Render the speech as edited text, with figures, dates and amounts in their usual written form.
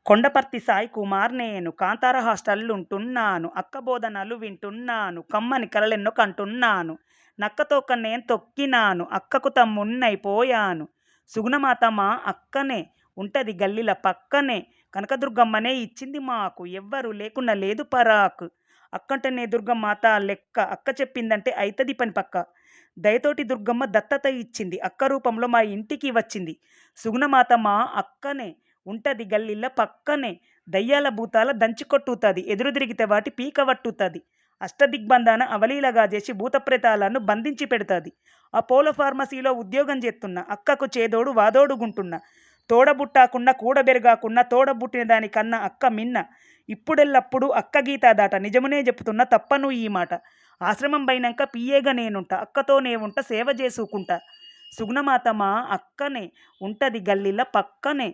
కొండపర్తి సాయి కుమార్ నేను కాంతార హాస్టల్లుంటున్నాను. అక్క బోధనలు వింటున్నాను. కమ్మని కలలెన్నో కంటున్నాను. నక్కతోక నేను తొక్కినాను. అక్కకు తమ్ముణ్ణైపోయాను. సుగుణమాత మా అక్కనే ఉంటది గల్లీల పక్కనే. కనకదుర్గమ్మనే ఇచ్చింది మాకు. ఎవ్వరు లేకున్నా లేదు పరాకు. అక్కంటేనే దుర్గమాత లెక్క. అక్క చెప్పిందంటే అయితది పని పక్క. దయతోటి దుర్గమ్మ దత్తత ఇచ్చింది. అక్క రూపంలో మా ఇంటికి వచ్చింది. సుగుణమాత మా అక్కనే ఉంటది గల్లీల పక్కనే. దయ్యాల భూతాల దంచి కొట్టుతది. ఎదురు తిరిగితే వాటి పీక పట్టుతది. అష్టదిగ్బంధన అవలీలగా చేసి భూతప్రేతాలను బంధించి పెడుతది. అపోలో ఫార్మసీలో ఉద్యోగం చేస్తున్నా. అక్కకు చేదోడు వాదోడుగుంటున్నా. తోడబుట్టాకున్నా కూడబెరగాకున్నా తోడబుట్టిన దానికన్నా అక్క మిన్న. ఇప్పుడెల్లప్పుడు అక్క గీత దాట. నిజమునే చెప్తున్నా తప్పను ఈ మాట. ఆశ్రమం బైనంక పియ్యేగా నేనుంటా. అక్కతోనే ఉంట సేవ చేసుకుంటా. సుగుణమాత మా అక్కనే ఉంటది గల్లీల పక్కనే.